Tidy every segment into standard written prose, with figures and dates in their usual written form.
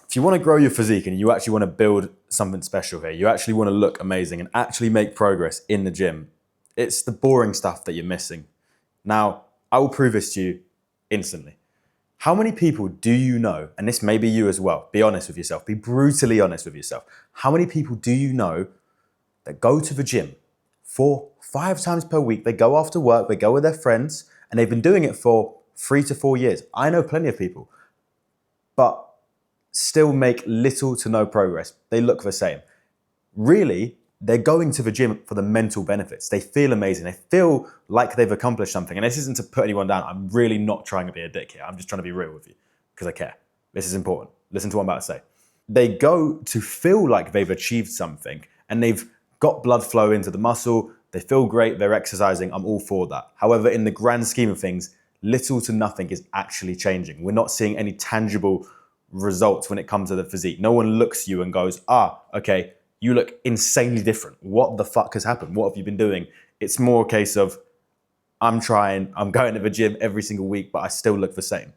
If you want to grow your physique and you actually want to build something special here, you actually want to look amazing and actually make progress in the gym, it's the boring stuff that you're missing. Now, I will prove this to you instantly. How many people do you know, and this may be you as well, be honest with yourself, be brutally honest with yourself. How many people do you know that go to the gym 4-5 times per week? They go after work, they go with their friends, and they've been doing it for 3 to 4 years. I know plenty of people, but still make little to no progress. They look the same. Really, they're going to the gym for the mental benefits. They feel amazing. They feel like they've accomplished something. And this isn't to put anyone down. I'm really not trying to be a dick here. I'm just trying to be real with you because I care. This is important. Listen to what I'm about to say. They go to feel like they've achieved something and they've got blood flow into the muscle. They feel great. They're exercising. I'm all for that. However, in the grand scheme of things, little to nothing is actually changing. We're not seeing any tangible results when it comes to the physique. No one looks at you and goes, okay, you look insanely different. What the fuck has happened? What have you been doing? It's more a case of, I'm going to the gym every single week, but I still look the same.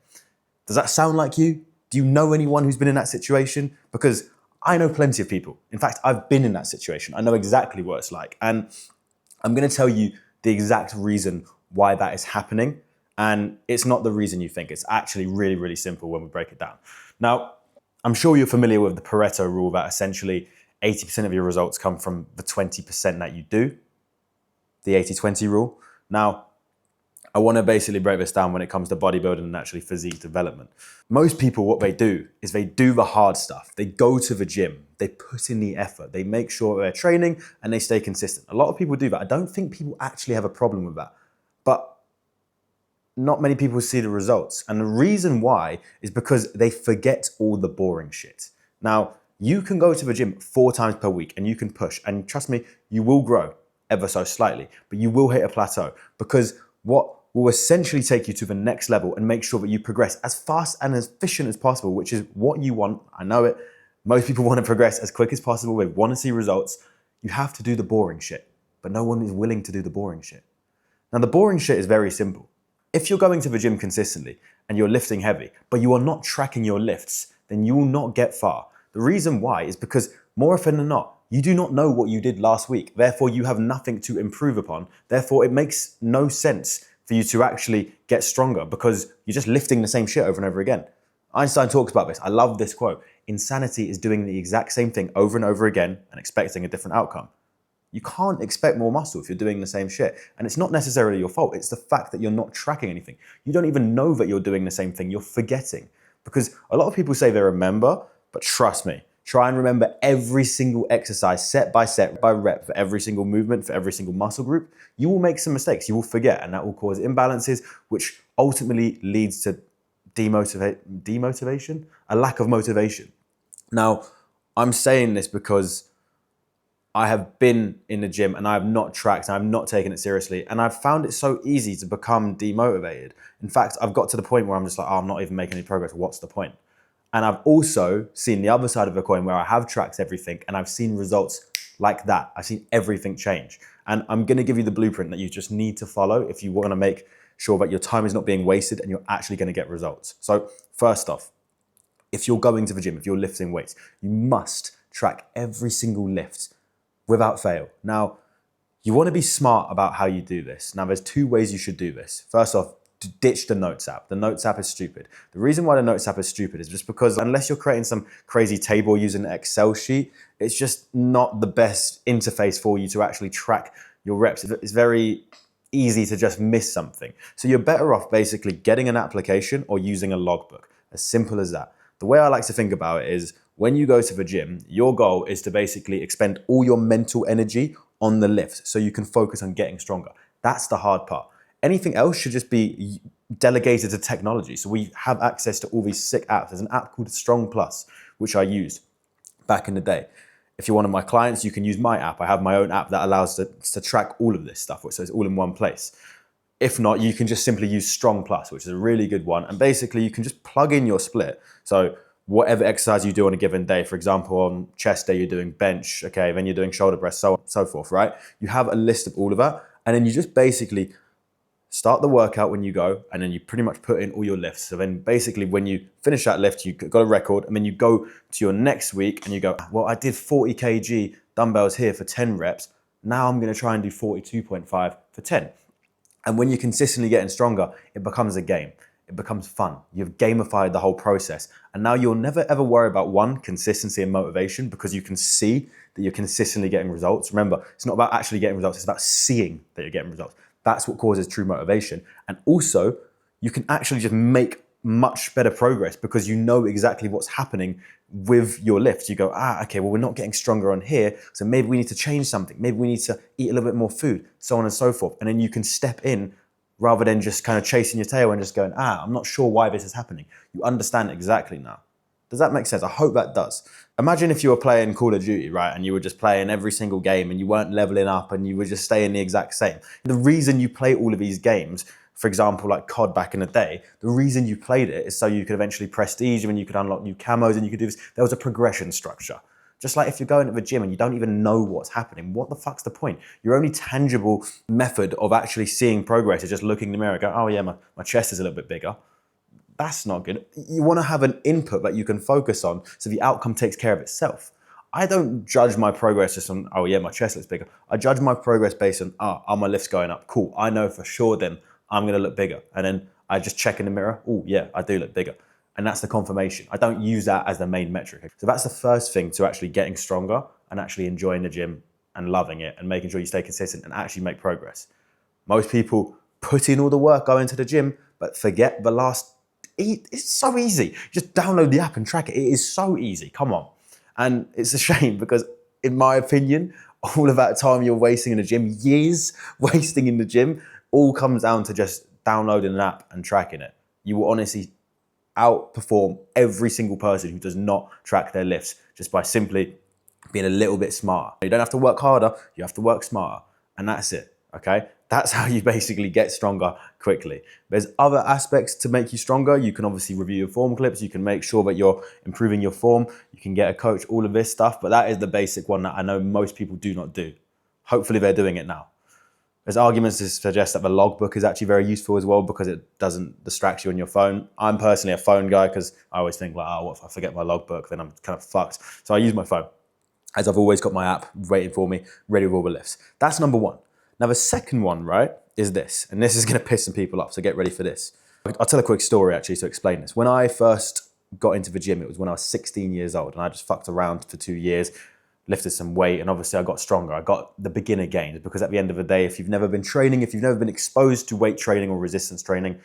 Does that sound like you? Do you know anyone who's been in that situation? Because I know plenty of people. In fact, I've been in that situation. I know exactly what it's like. And I'm going to tell you the exact reason why that is happening. And it's not the reason you think. It's actually really, really simple when we break it down. Now, I'm sure you're familiar with the Pareto rule that essentially 80% of your results come from the 20% that you do, the 80-20 rule. Now, I want to basically break this down when it comes to bodybuilding and actually physique development. Most people, what they do is they do the hard stuff. They go to the gym, they put in the effort, they make sure they're training and they stay consistent. A lot of people do that. I don't think people actually have a problem with that. But not many people see the results. And the reason why is because they forget all the boring shit. Now, you can go to the gym 4 times per week and you can push. And trust me, you will grow ever so slightly, but you will hit a plateau because what will essentially take you to the next level and make sure that you progress as fast and as efficient as possible, which is what you want. I know it. Most people want to progress as quick as possible. They want to see results. You have to do the boring shit, but no one is willing to do the boring shit. Now, the boring shit is very simple. If you're going to the gym consistently and you're lifting heavy, but you are not tracking your lifts, then you will not get far. The reason why is because more often than not, you do not know what you did last week. Therefore, you have nothing to improve upon. Therefore, it makes no sense for you to actually get stronger because you're just lifting the same shit over and over again. Einstein talks about this. I love this quote. Insanity is doing the exact same thing over and over again and expecting a different outcome. You can't expect more muscle if you're doing the same shit. And it's not necessarily your fault. It's the fact that you're not tracking anything. You don't even know that you're doing the same thing. You're forgetting. Because a lot of people say they remember, but trust me, try and remember every single exercise, set by rep, for every single movement, for every single muscle group. You will make some mistakes. You will forget, and that will cause imbalances, which ultimately leads to demotivation, a lack of motivation. Now, I'm saying this because I have been in the gym and I have not tracked and I've not taken it seriously. And I've found it so easy to become demotivated. In fact, I've got to the point where I'm just like, I'm not even making any progress. What's the point? And I've also seen the other side of the coin where I have tracked everything and I've seen results like that. I've seen everything change. And I'm going to give you the blueprint that you just need to follow if you want to make sure that your time is not being wasted and you're actually going to get results. So first off, if you're going to the gym, if you're lifting weights, you must track every single lift without fail. Now, you want to be smart about how you do this. Now, there's 2 ways you should do this. First off, ditch the Notes app. The Notes app is stupid. The reason why the Notes app is stupid is just because unless you're creating some crazy table using an Excel sheet, it's just not the best interface for you to actually track your reps. It's very easy to just miss something. So you're better off basically getting an application or using a logbook. As simple as that. The way I like to think about it is when you go to the gym, your goal is to basically expend all your mental energy on the lift so you can focus on getting stronger. That's the hard part. Anything else should just be delegated to technology. So we have access to all these sick apps. There's an app called Strong Plus, which I used back in the day. If you're one of my clients, you can use my app. I have my own app that allows to track all of this stuff, so it's all in one place. If not, you can just simply use Strong Plus, which is a really good one. And basically, you can just plug in your split. So whatever exercise you do on a given day, for example, on chest day, you're doing bench, okay, then you're doing shoulder press, so on and so forth, right? You have a list of all of that. And then you just basically Start the workout when you go, and then you pretty much put in all your lifts. So then basically when you finish that lift, you got a record, and then you go to your next week and you go, well, I did 40 kg dumbbells here for 10 reps. Now I'm gonna try and do 42.5 for 10. And when you're consistently getting stronger, it becomes a game. It becomes fun. You've gamified the whole process. And now you'll never ever worry about one, consistency and motivation, because you can see that you're consistently getting results. Remember, it's not about actually getting results, it's about seeing that you're getting results. That's what causes true motivation. And also, you can actually just make much better progress because you know exactly what's happening with your lifts. You go, okay, well, we're not getting stronger on here, so maybe we need to change something. Maybe we need to eat a little bit more food, so on and so forth. And then you can step in rather than just kind of chasing your tail and just going, I'm not sure why this is happening. You understand exactly now. Does that make sense? I hope that does. Imagine if you were playing Call of Duty, right? And you were just playing every single game and you weren't leveling up and you were just staying the exact same. The reason you play all of these games, for example, like COD back in the day, the reason you played it is so you could eventually prestige and you could unlock new camos and you could do this. There was a progression structure. Just like if you're going to the gym and you don't even know what's happening, what the fuck's the point? Your only tangible method of actually seeing progress is just looking in the mirror and go, oh yeah, my chest is a little bit bigger. That's not good. You want to have an input that you can focus on so the outcome takes care of itself. I don't judge my progress just on, oh yeah, my chest looks bigger. I judge my progress based on, are my lifts going up? Cool. I know for sure then I'm going to look bigger. And then I just check in the mirror. Oh yeah, I do look bigger. And that's the confirmation. I don't use that as the main metric. So that's the first thing to actually getting stronger and actually enjoying the gym and loving it and making sure you stay consistent and actually make progress. Most people put in all the work going to the gym, but forget the last. It's so easy. Just download the app and track it. It is so easy. Come on. And it's a shame because, in my opinion, all of that time you're wasting in the gym, years wasting in the gym, all comes down to just downloading an app and tracking it. You will honestly outperform every single person who does not track their lifts just by simply being a little bit smarter. You don't have to work harder, you have to work smarter. And that's it, okay? That's how you basically get stronger quickly. There's other aspects to make you stronger. You can obviously review your form clips. You can make sure that you're improving your form. You can get a coach, all of this stuff. But that is the basic one that I know most people do not do. Hopefully they're doing it now. There's arguments to suggest that the logbook is actually very useful as well because it doesn't distract you on your phone. I'm personally a phone guy because I always think like, what if I forget my logbook? Then I'm kind of fucked. So I use my phone, as I've always got my app waiting for me, ready with all the lifts. That's number one. Now the second one, right, is this. And this is going to piss some people off, so get ready for this. I'll tell a quick story actually to explain this. When I first got into the gym, it was when I was 16 years old and I just fucked around for 2 years, lifted some weight, and obviously I got stronger. I got the beginner gains because at the end of the day, if you've never been training, if you've never been exposed to weight training or resistance training,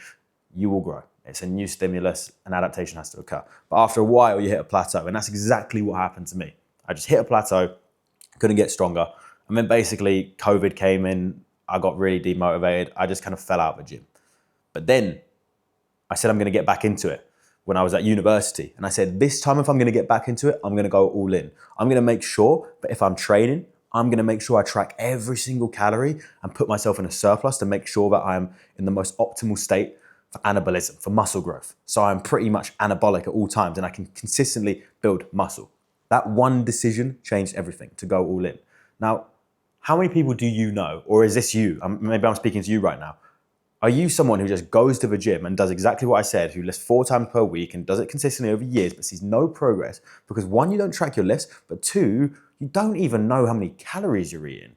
you will grow. It's a new stimulus, and adaptation has to occur. But after a while, you hit a plateau, and that's exactly what happened to me. I just hit a plateau, couldn't get stronger. And then basically COVID came in, I got really demotivated. I just kind of fell out of the gym. But then I said I'm going to get back into it when I was at university. And I said, this time if I'm going to get back into it, I'm going to go all in. I'm going to make sure that if I'm training, I'm going to make sure I track every single calorie and put myself in a surplus to make sure that I'm in the most optimal state for anabolism, for muscle growth. So I'm pretty much anabolic at all times and I can consistently build muscle. That one decision changed everything to go all in. Now, how many people do you know, or is this you? Maybe I'm speaking to you right now. Are you someone who just goes to the gym and does exactly what I said, who lifts 4 times per week and does it consistently over years, but sees no progress? Because one, you don't track your lifts, but two, you don't even know how many calories you're eating.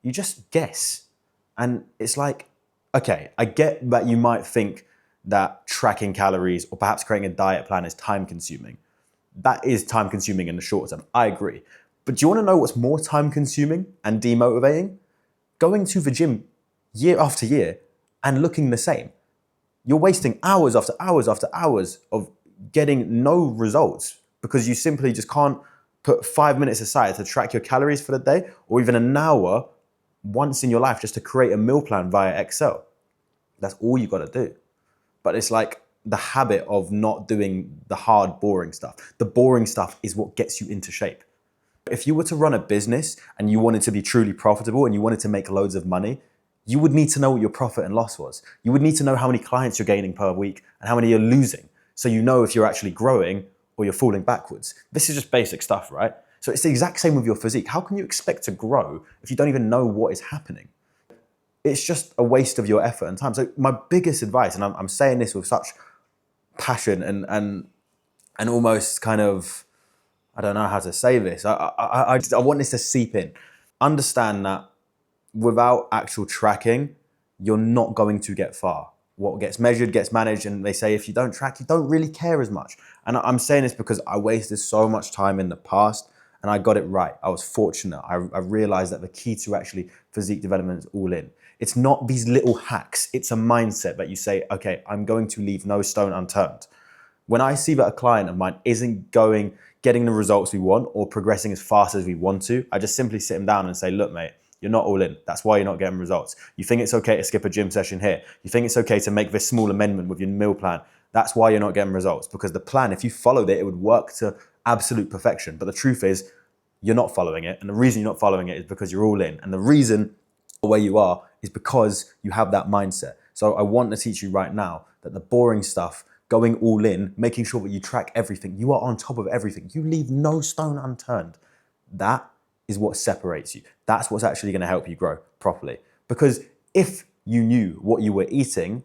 You just guess. And it's like, okay, I get that you might think that tracking calories or perhaps creating a diet plan is time consuming. That is time consuming in the short term. I agree. But do you want to know what's more time consuming and demotivating? Going to the gym year after year and looking the same. You're wasting hours after hours after hours of getting no results because you simply just can't put 5 minutes aside to track your calories for the day or even an hour once in your life just to create a meal plan via Excel. That's all you got to do. But it's like the habit of not doing the hard, boring stuff. The boring stuff is what gets you into shape. If you were to run a business and you wanted to be truly profitable and you wanted to make loads of money, you would need to know what your profit and loss was. You would need to know how many clients you're gaining per week and how many you're losing. So you know if you're actually growing or you're falling backwards. This is just basic stuff, right? So it's the exact same with your physique. How can you expect to grow if you don't even know what is happening? it's just a waste of your effort and time. So my biggest advice, and I'm saying this with such passion and almost kind of, I don't know how to say this. I want this to seep in. Understand that without actual tracking, you're not going to get far. What gets measured gets managed, and they say if you don't track, you don't really care as much. And I'm saying this because I wasted so much time in the past, and I got it right. I was fortunate. I realized that the key to actually physique development is all in. It's not these little hacks. It's a mindset that you say, okay, I'm going to leave no stone unturned. When I see that a client of mine isn't getting the results we want or progressing as fast as we want to, I just simply sit them down and say, look, mate, you're not all in. That's why you're not getting results. You think it's okay to skip a gym session here. You think it's okay to make this small amendment with your meal plan. That's why you're not getting results, because the plan, if you followed it, it would work to absolute perfection. But the truth is, you're not following it. And the reason you're not following it is because you're all in. And the reason where you are is because you have that mindset. So I want to teach you right now that the boring stuff, going all in, making sure that you track everything, you are on top of everything, you leave no stone unturned. That is what separates you. That's what's actually going to help you grow properly. Because if you knew what you were eating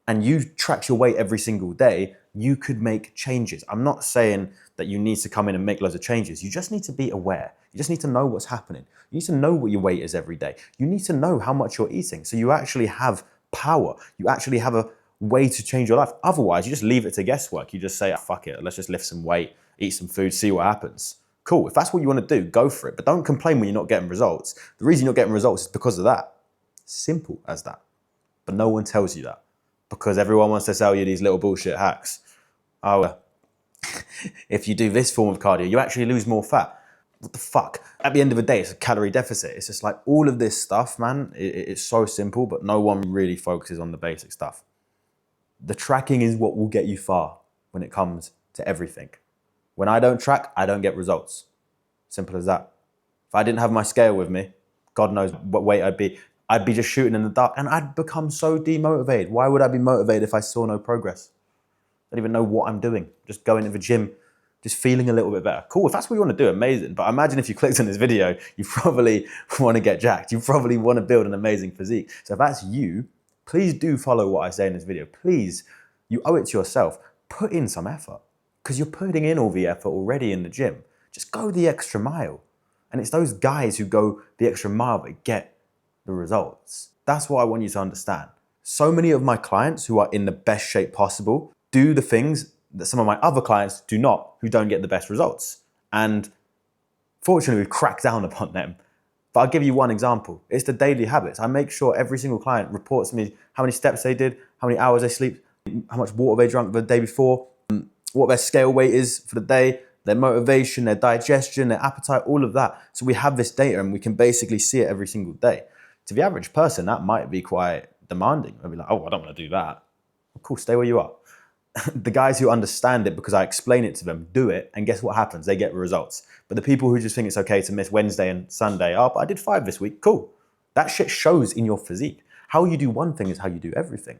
and you tracked your weight every single day, you could make changes. I'm not saying that you need to come in and make loads of changes. You just need to be aware. You just need to know what's happening. You need to know what your weight is every day. You need to know how much you're eating. So you actually have power. You actually have a way to change your life. Otherwise, you just leave it to guesswork. You just say, fuck it, let's just lift some weight, eat some food, see what happens. Cool, if that's what you want to do, go for it. But don't complain when you're not getting results. The reason you're not getting results is because of that. Simple as that. But no one tells you that, because everyone wants to sell you these little bullshit hacks. Oh, if you do this form of cardio, you actually lose more fat. What the fuck? At the end of the day, it's a calorie deficit. It's just like all of this stuff, man. It's so simple, but no one really focuses on the basic stuff. The tracking is what will get you far when it comes to everything. When I don't track, I don't get results. Simple as that. If I didn't have my scale with me, God knows what weight I'd be. I'd be just shooting in the dark, and I'd become so demotivated. Why would I be motivated if I saw no progress? I don't even know what I'm doing. Just going to the gym, just feeling a little bit better. Cool, if that's what you want to do, amazing. But imagine if you clicked on this video, you probably want to get jacked. You probably want to build an amazing physique. So if that's you, please do follow what I say in this video. Please, you owe it to yourself. Put in some effort, because you're putting in all the effort already in the gym. Just go the extra mile. And it's those guys who go the extra mile that get the results. That's what I want you to understand. So many of my clients who are in the best shape possible do the things that some of my other clients do not, who don't get the best results. And fortunately, we've cracked down upon them. But I'll give you one example. It's the daily habits. I make sure every single client reports to me how many steps they did, how many hours they sleep, how much water they drank the day before, what their scale weight is for the day, their motivation, their digestion, their appetite, all of that. So we have this data and we can basically see it every single day. To the average person, that might be quite demanding. They'll be like, oh, I don't want to do that. Well, cool, stay where you are. The guys who understand it because I explain it to them do it, and guess what happens? They get results. But the people who just think it's okay to miss Wednesday and Sunday, oh, but I did 5 this week, cool. That shit shows in your physique. How you do one thing is how you do everything.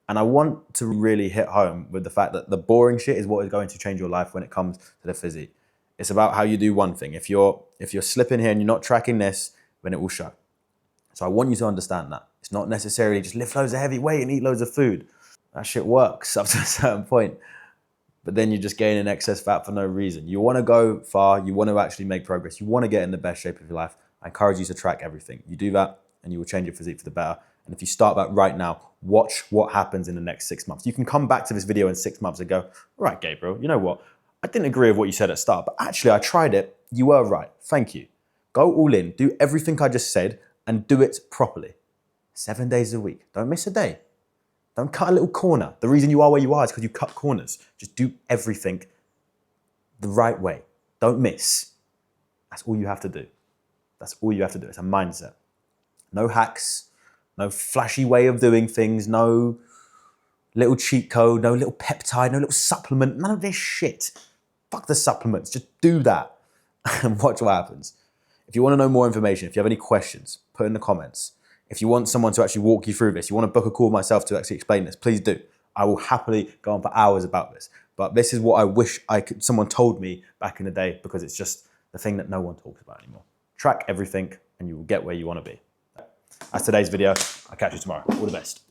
And I want to really hit home with the fact that the boring shit is what is going to change your life when it comes to the physique. It's about how you do one thing. If you're slipping here and you're not tracking this, then it will show. So I want you to understand that. It's not necessarily just lift loads of heavy weight and eat loads of food. That shit works up to a certain point. But then you're just gaining excess fat for no reason. You want to go far. You want to actually make progress. You want to get in the best shape of your life. I encourage you to track everything. You do that and you will change your physique for the better. And if you start that right now, watch what happens in the next 6 months. You can come back to this video in 6 months and go, all right, Gabriel, you know what? I didn't agree with what you said at the start, but actually I tried it. You were right. Thank you. Go all in. Do everything I just said and do it properly. 7 days a week. Don't miss a day. Don't cut a little corner. The reason you are where you are is because you cut corners. Just do everything the right way. Don't miss. That's all you have to do. That's all you have to do. It's a mindset. No hacks, no flashy way of doing things, no little cheat code, no little peptide, no little supplement, none of this shit. Fuck the supplements. Just do that and watch what happens. If you want to know more information, if you have any questions, put in the comments. If you want someone to actually walk you through this, you want to book a call with myself to actually explain this, please do. I will happily go on for hours about this. But this is what I wish someone told me back in the day, because it's just the thing that no one talks about anymore. Track everything and you will get where you want to be. That's today's video. I'll catch you tomorrow. All the best.